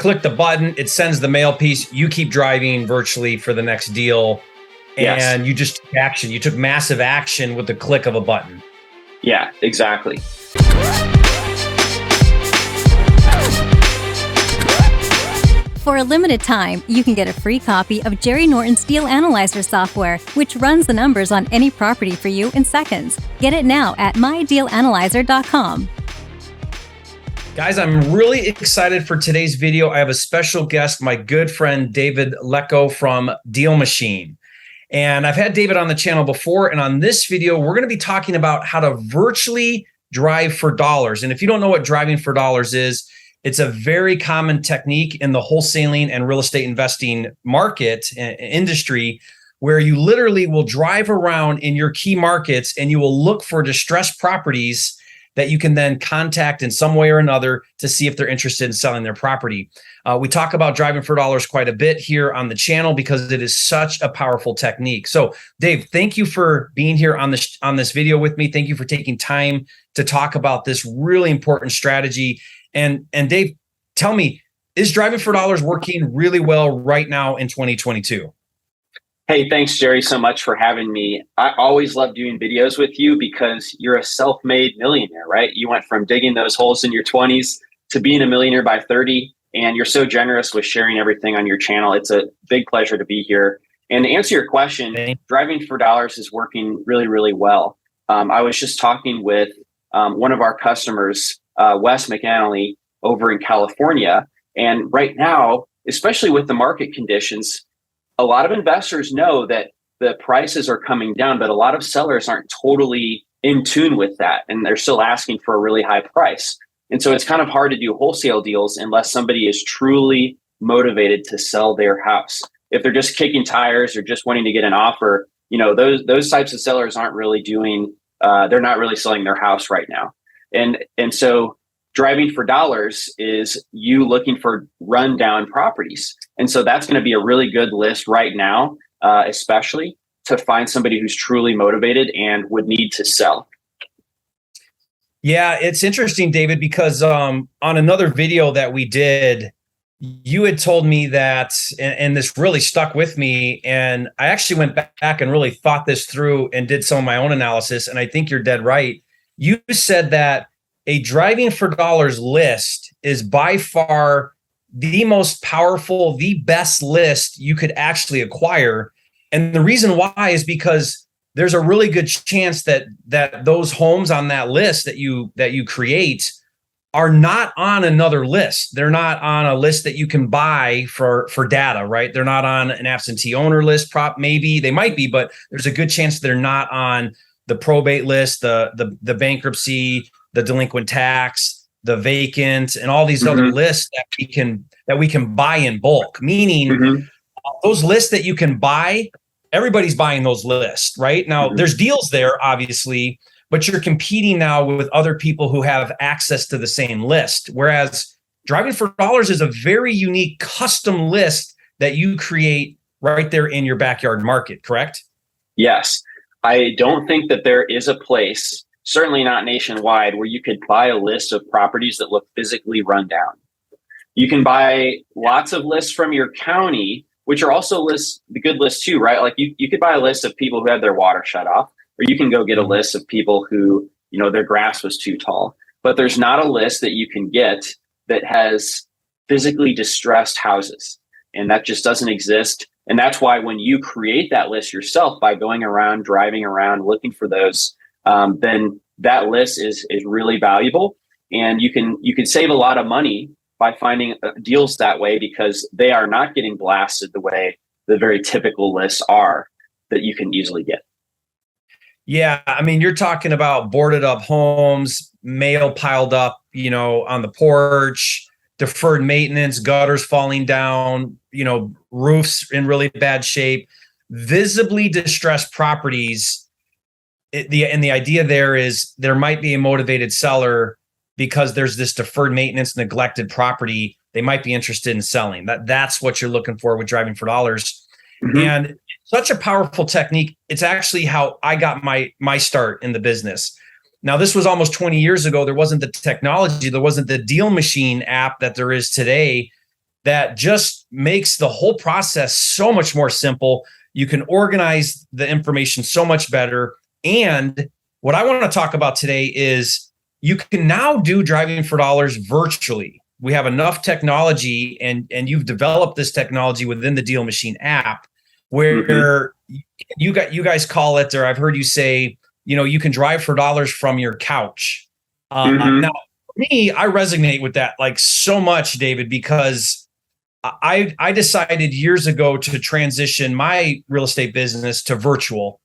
click the button, it sends the mail piece. You keep driving virtually for the next deal. Yes. And you just took action. You took massive action with the click of a button. Yeah, exactly. For a limited time, you can get a free copy of Jerry Norton's Deal Analyzer software, which runs the numbers on any property for you in seconds. Get it now at mydealanalyzer.com. Guys, I'm really excited for today's video. I have a special guest, my good friend, David Lecko from Deal Machine. And I've had David on the channel before. And on this video, we're going to be talking about how to virtually drive for dollars. And if you don't know what driving for dollars is, it's a very common technique in the wholesaling and real estate investing market industry, where you literally will drive around in your key markets and you will look for distressed properties that you can then contact in some way or another to see if they're interested in selling their property. We talk about driving for dollars quite a bit here on the channel because it is such a powerful technique. So Dave, thank you for being here on this video with me. Thank you for taking time to talk about this really important strategy. And Dave, tell me, is driving for dollars working really well right now in 2022? Hey, thanks, Jerry, so much for having me. I always love doing videos with you because you're a self-made millionaire, right? You went from digging those holes in your 20s to being a millionaire by 30, and you're so generous with sharing everything on your channel. It's a big pleasure to be here. And to answer your question, driving for dollars is working really, really well. I was just talking with one of our customers, Wes McAnally, over in California. And right now, especially with the market conditions, a lot of investors know that the prices are coming down, but a lot of sellers aren't totally in tune with that. And they're still asking for a really high price. And so it's kind of hard to do wholesale deals unless somebody is truly motivated to sell their house. If they're just kicking tires or just wanting to get an offer, you know, those types of sellers aren't really doing, they're not really selling their house right now. And so driving for dollars is you looking for rundown properties. And so that's going to be a really good list right now, especially to find somebody who's truly motivated and would need to sell. Yeah, it's interesting, David, because on another video that we did, you had told me that, and this really stuck with me, and I actually went back and really thought this through and did some of my own analysis, and I think you're dead right. You said that a driving for dollars list is by far the most powerful, the best list you could actually acquire. And the reason why is because there's a really good chance that those homes on that list that you create are not on another list. They're not on a list that you can buy for data, right? They're not on an absentee owner list. Maybe they might be, but there's a good chance they're not on the probate list, the bankruptcy, the delinquent tax, the vacant, and all these other lists that we can buy in bulk. Meaning, those lists that you can buy, everybody's buying those lists, right? Now, there's deals there, obviously, but you're competing now with other people who have access to the same list. Whereas driving for dollars is a very unique custom list that you create right there in your backyard market, correct? Yes. I don't think that there is a place, certainly not nationwide, where you could buy a list of properties that look physically run down. You can buy lots of lists from your county, which are also the good lists too, right? Like you could buy a list of people who had their water shut off, or you can go get a list of people who, you know, their grass was too tall. But there's not a list that you can get that has physically distressed houses. And that just doesn't exist. And that's why when you create that list yourself by going around, driving around, looking for those, then that list is really valuable. And you can save a lot of money by finding deals that way, because they are not getting blasted the way the very typical lists are that you can easily get. Yeah, I mean, you're talking about boarded up homes, mail piled up, you know, on the porch, deferred maintenance, gutters falling down, you know, roofs in really bad shape, visibly distressed properties. The idea there is there might be a motivated seller because there's this deferred maintenance, neglected property. They might be interested in selling. That's what you're looking for with driving for dollars. And such a powerful technique. It's actually how I got my start in the business. Now, this was almost 20 years ago. There wasn't the technology. There wasn't the Deal Machine app that there is today that just makes the whole process so much more simple. You can organize the information so much better. And what I want to talk about today is you can now do driving for dollars virtually. We have enough technology, and you've developed this technology within the Deal Machine app where you guys call it, or I've heard you say, you can drive for dollars from your couch. Now, for me, I resonate with that like so much, David, because I decided years ago to transition my real estate business to virtual.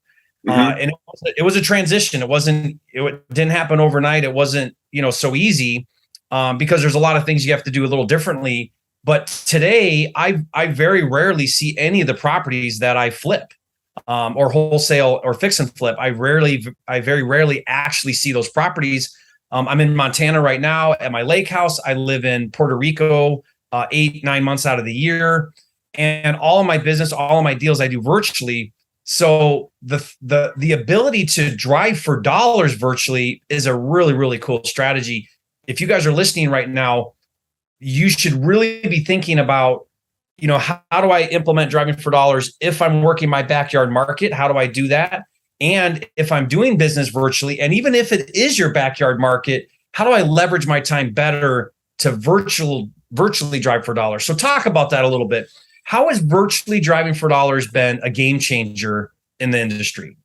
And it was a transition. It didn't happen overnight. It wasn't, so easy because there's a lot of things you have to do a little differently. But today, I very rarely see any of the properties that I flip or wholesale or fix and flip. I very rarely actually see those properties. I'm in Montana right now at my lake house. I live in Puerto Rico 8-9 months out of the year, and all of my business, all of my deals I do virtually. So the ability to drive for dollars virtually is a really, really cool strategy. If you guys are listening right now, you should really be thinking about, how do I implement driving for dollars if I'm working my backyard market? How do I do that? And if I'm doing business virtually, and even if it is your backyard market, how do I leverage my time better to virtually drive for dollars? So talk about that a little bit. How has virtually driving for dollars been a game changer in the industry?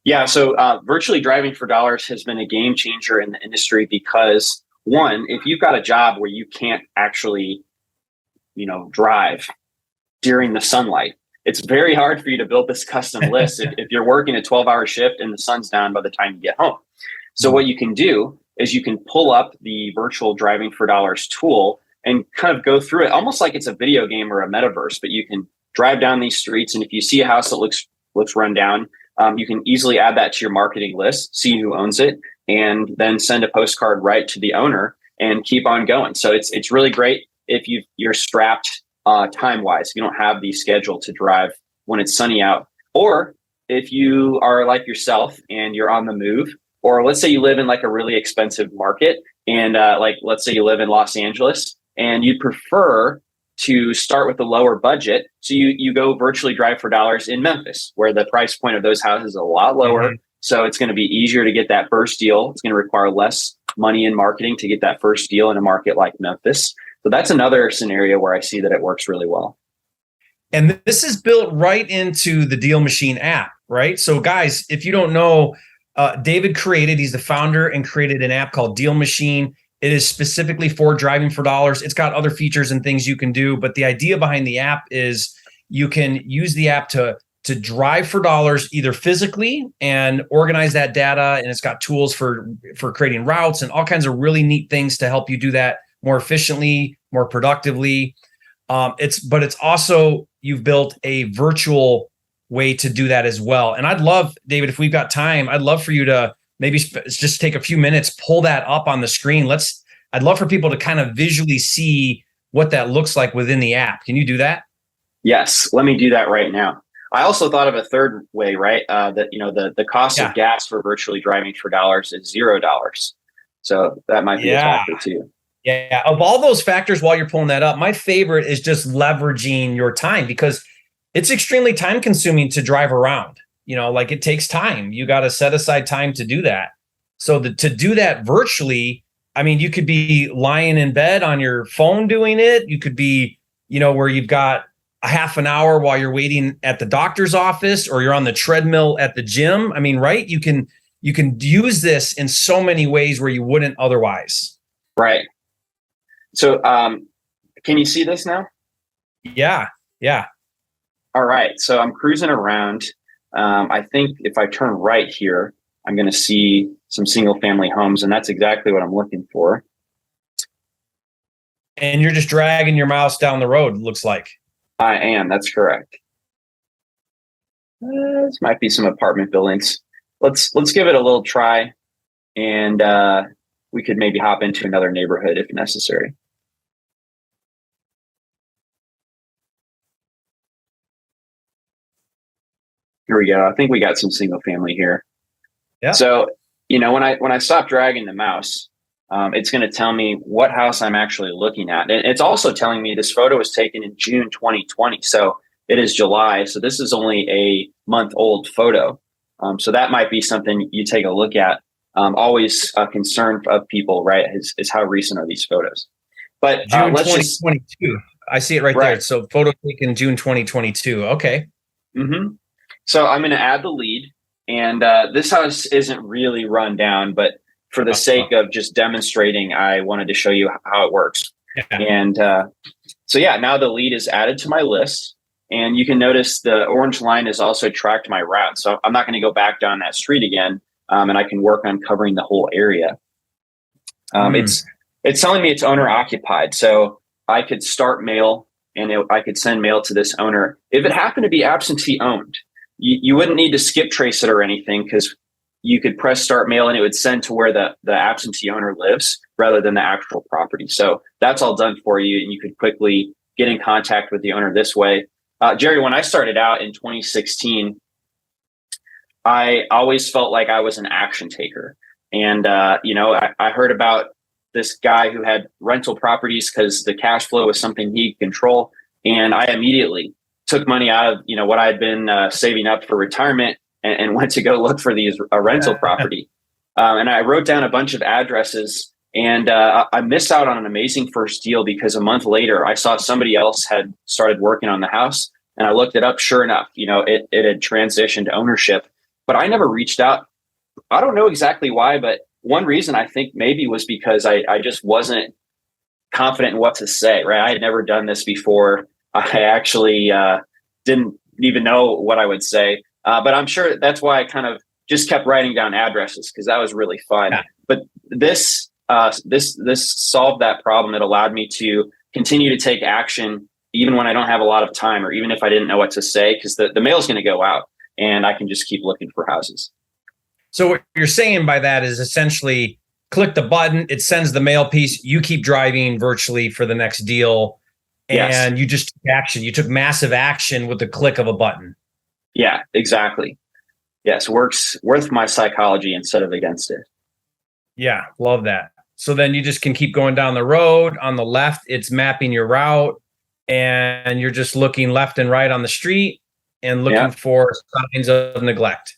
Yeah, so virtually driving for dollars has been a game changer in the industry because, one, if you've got a job where you can't actually, drive during the sunlight, it's very hard for you to build this custom list if you're working a 12-hour shift and the sun's down by the time you get home. So what you can do is you can pull up the virtual driving for dollars tool and kind of go through it almost like it's a video game or a metaverse, but you can drive down these streets. And if you see a house that looks run down, you can easily add that to your marketing list, see who owns it, and then send a postcard right to the owner and keep on going. So it's really great if you're strapped time-wise, if you don't have the schedule to drive when it's sunny out, or if you are like yourself and you're on the move, or let's say you live in like a really expensive market and let's say you live in Los Angeles and you'd prefer to start with a lower budget. So you go virtually drive for dollars in Memphis, where the price point of those houses is a lot lower. So it's going to be easier to get that first deal. It's going to require less money in marketing to get that first deal in a market like Memphis. So that's another scenario where I see that it works really well. And this is built right into the Deal Machine app, right? So guys, if you don't know, David he's the founder and created an app called Deal Machine. It is specifically for driving for dollars. It's got other features and things you can do, but the idea behind the app is you can use the app to drive for dollars either physically and organize that data, and it's got tools for creating routes and all kinds of really neat things to help you do that more efficiently, more productively. It's also, you've built a virtual way to do that as well. And I'd love, David, if we've got time, I'd love for you to maybe just take a few minutes, pull that up on the screen. I'd love for people to kind of visually see what that looks like within the app. Can you do that? Yes, let me do that right now. I also thought of a third way, right? That the cost of gas for virtually driving for dollars is $0. So that might be a factor too. Yeah. Of all those factors, while you're pulling that up, my favorite is just leveraging your time, because it's extremely time consuming to drive around. It takes time. You got to set aside time to do that. So to do that virtually, you could be lying in bed on your phone doing it. You could be, where you've got a half an hour while you're waiting at the doctor's office, or you're on the treadmill at the gym. Right? You can use this in so many ways where you wouldn't otherwise. Right. So, can you see this now? Yeah. All right. So I'm cruising around. I think if I turn right here, I'm going to see some single family homes, and that's exactly what I'm looking for. And you're just dragging your mouse down the road, looks like. I am. That's correct. This might be some apartment buildings. Let's give it a little try, and we could maybe hop into another neighborhood if necessary. Here we go. I think we got some single family here. Yeah. So, when I stop dragging the mouse, it's going to tell me what house I'm actually looking at. And it's also telling me this photo was taken in June 2020. So it is July. So this is only a month old photo. So that might be something you take a look at. Always a concern of people, right, is how recent are these photos. But June let's 2022. I see it right there. So photo taken June 2022. Okay. Mm-hmm. So I'm going to add the lead. And this house isn't really run down, but for the sake of just demonstrating, I wanted to show you how it works. Yeah. And so, yeah, now the lead is added to my list. And you can notice the orange line has also tracked my route. So I'm not going to go back down that street again. And I can work on covering the whole area. It's telling me it's owner occupied. So I could start mail and I could send mail to this owner. If it happened to be absentee owned, you wouldn't need to skip trace it or anything, because you could press start mail and it would send to where the absentee owner lives rather than the actual property. So that's all done for you. And you could quickly get in contact with the owner this way. Jerry, when I started out in 2016, I always felt like I was an action taker. And, I heard about this guy who had rental properties because the cash flow was something he could control. And I immediately took money out of, what I had been saving up for retirement and went to go look for these rental property. And I wrote down a bunch of addresses, and I missed out on an amazing first deal because a month later I saw somebody else had started working on the house, and I looked it up. Sure enough, it had transitioned to ownership, but I never reached out. I don't know exactly why, but one reason I think maybe was because I just wasn't confident in what to say, right? I had never done this before. I actually didn't even know what I would say. But I'm sure that's why I kind of just kept writing down addresses, because that was really fun. Yeah. But this solved that problem. It allowed me to continue to take action even when I don't have a lot of time, or even if I didn't know what to say, because the mail is going to go out and I can just keep looking for houses. So what you're saying by that is essentially click the button, it sends the mail piece, you keep driving virtually for the next deal. And you just took action. You took massive action with the click of a button. Yeah, exactly. Yes, works with my psychology instead of against it. Yeah, love that. So then you just can keep going down the road. On the left, it's mapping your route, and you're just looking left and right on the street and looking for signs of neglect.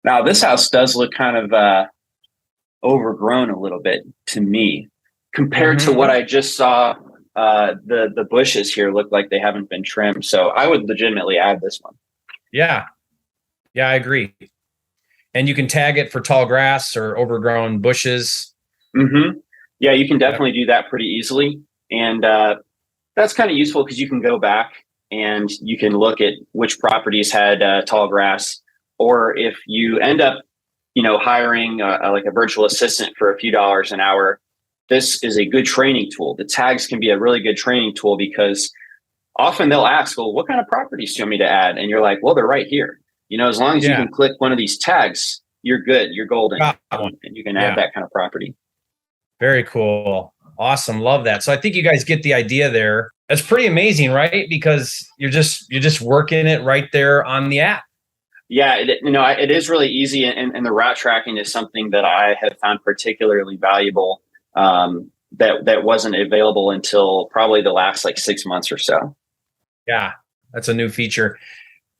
Now, this house does look kind of overgrown a little bit to me compared to what I just saw. The bushes here look like they haven't been trimmed. So I would legitimately add this one. Yeah, I agree. And you can tag it for tall grass or overgrown bushes. Mm-hmm. Yeah, you can definitely do that pretty easily. And that's kind of useful because you can go back and you can look at which properties had tall grass. Or if you end up, hiring like a virtual assistant for a few dollars an hour, this is a good training tool. The tags can be a really good training tool because often they'll ask, well, what kind of properties do you want me to add? And you're like, well, they're right here. As long as you can click one of these tags, you're good. You're golden. And you can add that kind of property. Very cool. Awesome. Love that. So I think you guys get the idea there. That's pretty amazing, right? Because you're just working it right there on the app. Yeah, it is really easy. And the route tracking is something that I have found particularly valuable. That wasn't available until probably the last 6 months or so. Yeah, that's a new feature.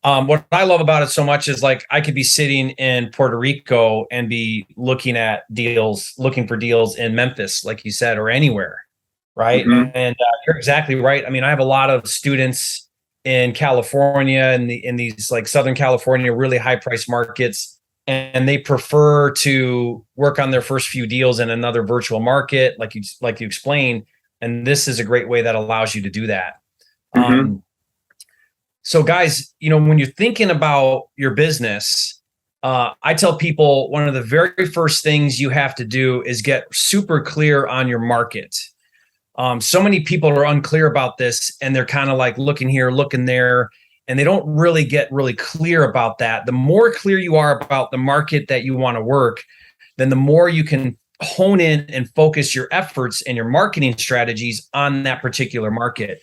What I love about it so much is I could be sitting in Puerto Rico and be looking for deals in Memphis, like you said, or anywhere, right? Mm-hmm. And you're exactly right. I mean, I have a lot of students in California and in these Southern California, really high price markets. And they prefer to work on their first few deals in another virtual market, like you explained. And this is a great way that allows you to do that. Mm-hmm. So guys, when you're thinking about your business, I tell people one of the very first things you have to do is get super clear on your market. So many people are unclear about this, and they're kind of looking here, looking there, and they don't really get really clear about that. The more clear you are about the market that you want to work, then the more you can hone in and focus your efforts and your marketing strategies on that particular market.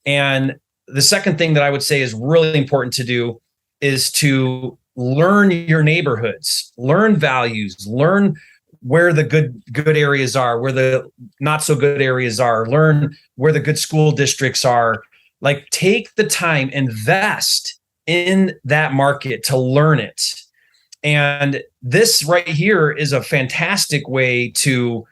And the second thing that I would say is really important to do is to learn your neighborhoods, learn values, learn where the good areas are, where the not so good areas are, learn where the good school districts are. Like, take the time, invest in that market to learn it. And this right here is a fantastic way to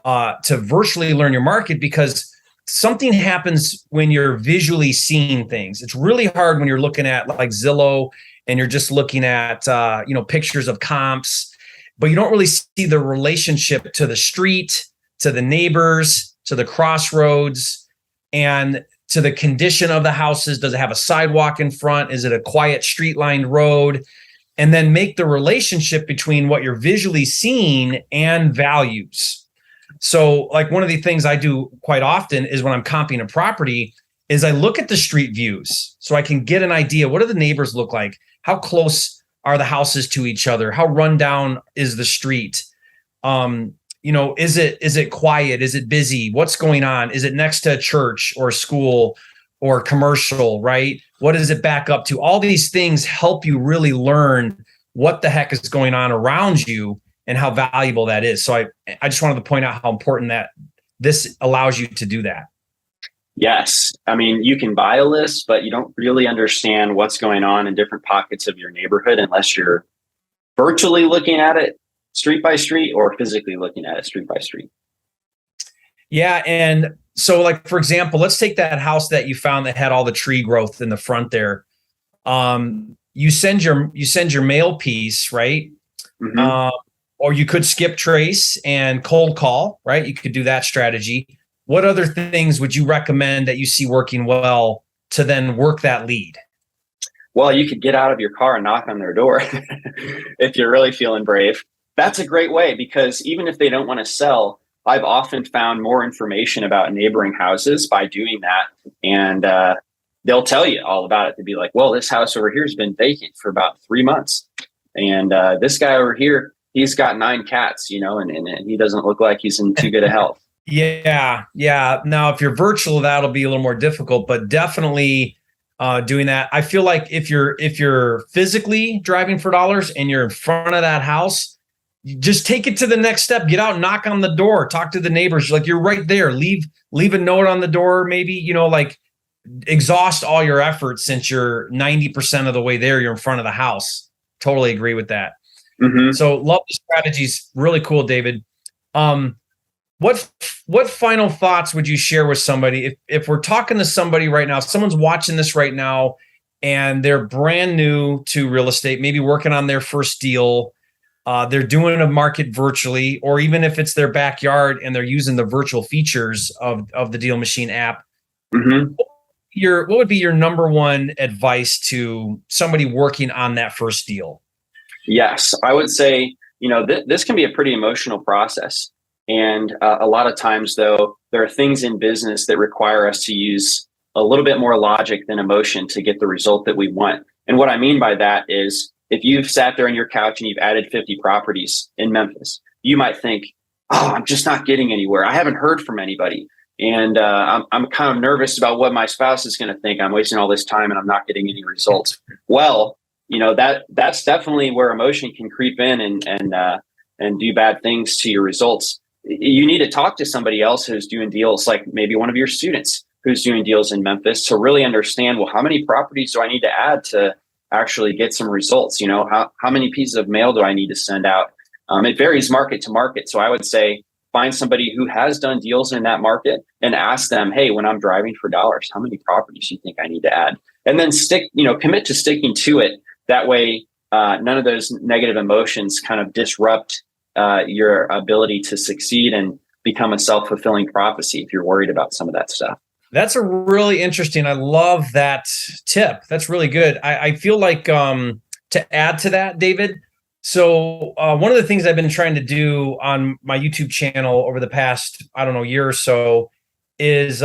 virtually learn your market, because something happens when you're visually seeing things. It's really hard when you're looking at like Zillow and you're just looking at pictures of comps, but you don't really see the relationship to the street, to the neighbors, to the crossroads, and to the condition of the houses. Does it have a sidewalk in front? Is it a quiet street-lined road? And then make the relationship between what you're visually seeing and values. So like one of the things I do quite often is when I'm comping a property is I look at the street views so I can get an idea. What do the neighbors look like? How close are the houses to each other? How run down is the street? Is it quiet? Is it busy? What's going on? Is it next to a church or school or commercial, right? What does it back up to? All these things help you really learn what the heck is going on around you and how valuable that is. So I just wanted to point out how important that this allows you to do that. Yes. I mean, you can buy a list, but you don't really understand what's going on in different pockets of your neighborhood unless you're virtually looking at it street by street or physically looking at it street by street. Yeah. And so like, for example, let's take that house that you found that had all the tree growth in the front there. You send your mail piece, right? Mm-hmm. Or you could skip trace and cold call, right? You could do that strategy. What other things would you recommend that you see working well to then work that lead? Well, you could get out of your car and knock on their door if you're really feeling brave. That's a great way, because even if they don't want to sell, I've often found more information about neighboring houses by doing that. And they'll tell you all about it. They'd be like, well, this house over here has been vacant for about 3 months. And this guy over here, he's got 9 cats, and he doesn't look like he's in too good a health. Yeah. Now, if you're virtual, that'll be a little more difficult, but definitely doing that. I feel like if you're physically driving for dollars and you're in front of that house, you just take it to the next step. Get out, knock on the door, talk to the neighbors. Like, you're right there. Leave a note on the door. Maybe, like, exhaust all your efforts since you're 90% of the way there. You're in front of the house. Totally agree with that. Mm-hmm. So love the strategies. Really cool, David. What final thoughts would you share with somebody if we're talking to somebody right now, someone's watching this right now and they're brand new to real estate, maybe working on their first deal, they're doing a market virtually, or even if it's their backyard and they're using the virtual features of the Deal Machine app. Mm-hmm. What would be your number one advice to somebody working on that first deal? Yes, I would say, this can be a pretty emotional process. And a lot of times, though, there are things in business that require us to use a little bit more logic than emotion to get the result that we want. And what I mean by that is, if you've sat there on your couch and you've added 50 properties in Memphis, you might think, oh, I'm just not getting anywhere. I haven't heard from anybody. And I'm kind of nervous about what my spouse is going to think. I'm wasting all this time and I'm not getting any results. Well, that's definitely where emotion can creep in and do bad things to your results. You need to talk to somebody else who's doing deals, like maybe one of your students who's doing deals in Memphis, to really understand, well, how many properties do I need to add to actually get some results? How many pieces of mail do I need to send out? It varies market to market. So I would say, find somebody who has done deals in that market and ask them, hey, when I'm driving for dollars, how many properties do you think I need to add? And then commit to sticking to it. That way, none of those negative emotions kind of disrupt your ability to succeed and become a self-fulfilling prophecy if you're worried about some of that stuff. That's a really interesting. I love that tip. That's really good. I feel like to add to that, David. So one of the things I've been trying to do on my YouTube channel over the past, year or so is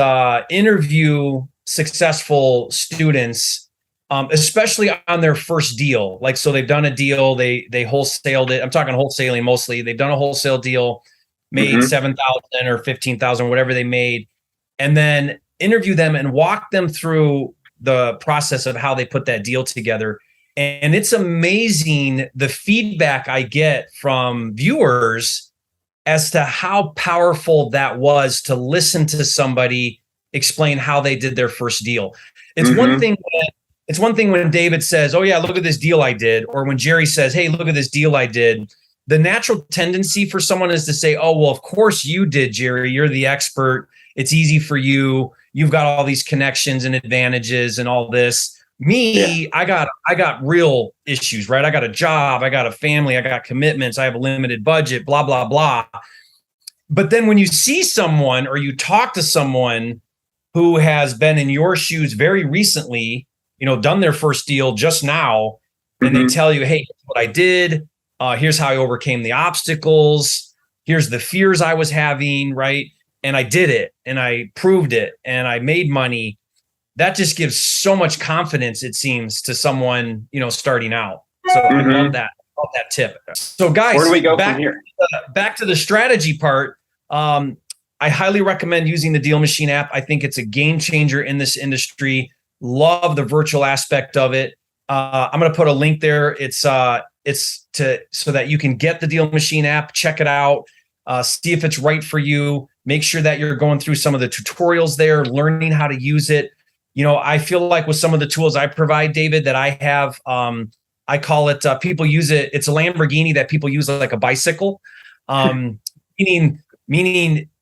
interview successful students, especially on their first deal. Like, so they've done a deal, they wholesaled it. I'm talking wholesaling mostly. They've done a wholesale deal, made 7,000 or 15,000, whatever they made, and then interview them and walk them through the process of how they put that deal together. And it's amazing the feedback I get from viewers as to how powerful that was to listen to somebody explain how they did their first deal. It's one thing when David says, "Oh yeah, look at this deal I did," or when Jerry says, "Hey, look at this deal I did." The natural tendency for someone is to say, "Oh, well, of course you did, Jerry. You're the expert. It's easy for you. You've got all these connections and advantages and all this." Me, I got real issues, right? I got a job, I got a family, I got commitments, I have a limited budget, blah, blah, blah. But then when you see someone or you talk to someone who has been in your shoes very recently, done their first deal just now, and they tell you, "Hey, here's what I did. Here's how I overcame the obstacles. Here's the fears I was having, right? And I did it, and I proved it, and I made money." That just gives so much confidence, it seems, to someone, starting out. So I love that tip. So guys, where do we go from here? Back to the strategy part. I highly recommend using the Deal Machine app. I think it's a game changer in this industry. Love the virtual aspect of it. I'm going to put a link there. It's so that you can get the Deal Machine app, check it out, see if it's right for you. Make sure that you're going through some of the tutorials there, learning how to use it. I feel like with some of the tools I provide, David, that I have, I call it, people use it. It's a Lamborghini that people use like a bicycle. Meaning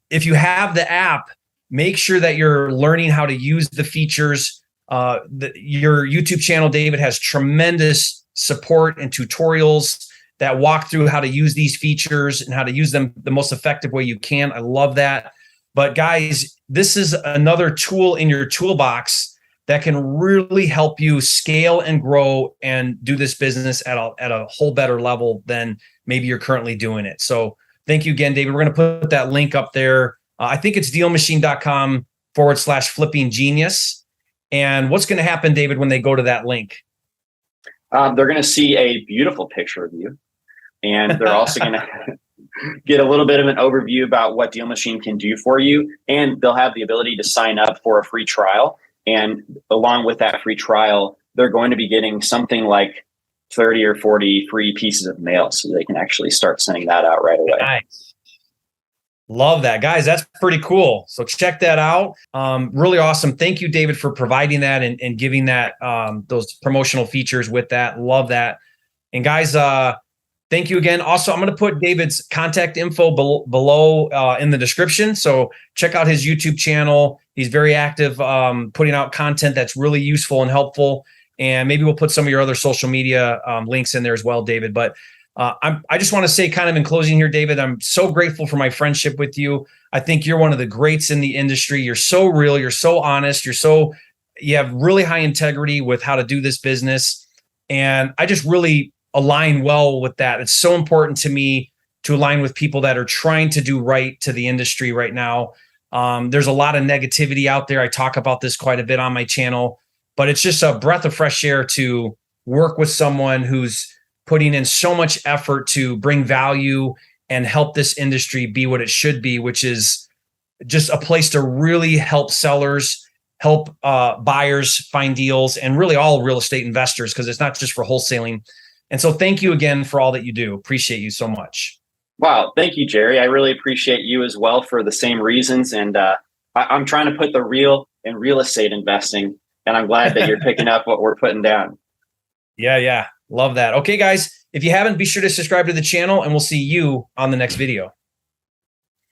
if you have the app, make sure that you're learning how to use the features. Your YouTube channel, David, has tremendous support and tutorials that walk through how to use these features and how to use them the most effective way you can. I love that. But guys, this is another tool in your toolbox that can really help you scale and grow and do this business at a whole better level than maybe you're currently doing it. So thank you again, David. We're going to put that link up there. I think it's dealmachine.com/flipping genius. And what's going to happen, David, when they go to that link? They're going to see a beautiful picture of you. And they're also going to get a little bit of an overview about what Deal Machine can do for you. And they'll have the ability to sign up for a free trial. And along with that free trial, they're going to be getting something like 30 or 40 free pieces of mail so they can actually start sending that out right away. Nice. Love that, guys. That's pretty cool. So check that out. Really awesome. Thank you, David, for providing that and giving that those promotional features with that. Love that. And guys, thank you again. Also, I'm going to put David's contact info below in the description. So check out his YouTube channel. He's very active, putting out content that's really useful and helpful. And maybe we'll put some of your other social media links in there as well, David. But I just want to say, kind of in closing here, David, I'm so grateful for my friendship with you. I think you're one of the greats in the industry. You're so real. You're so honest. You have really high integrity with how to do this business. And I just really align well with that. It's so important to me to align with people that are trying to do right to the industry right now. There's a lot of negativity out there. I talk about this quite a bit on my channel, but it's just a breath of fresh air to work with someone who's putting in so much effort to bring value and help this industry be what it should be, which is just a place to really help sellers, help buyers find deals, and really all real estate investors, because it's not just for wholesaling. And so thank you again for all that you do. Appreciate you so much. Wow. Thank you, Jerry. I really appreciate you as well for the same reasons. And I'm trying to put the real in real estate investing, and I'm glad that you're picking up what we're putting down. Yeah. Love that. Okay, guys, if you haven't, be sure to subscribe to the channel, and we'll see you on the next video.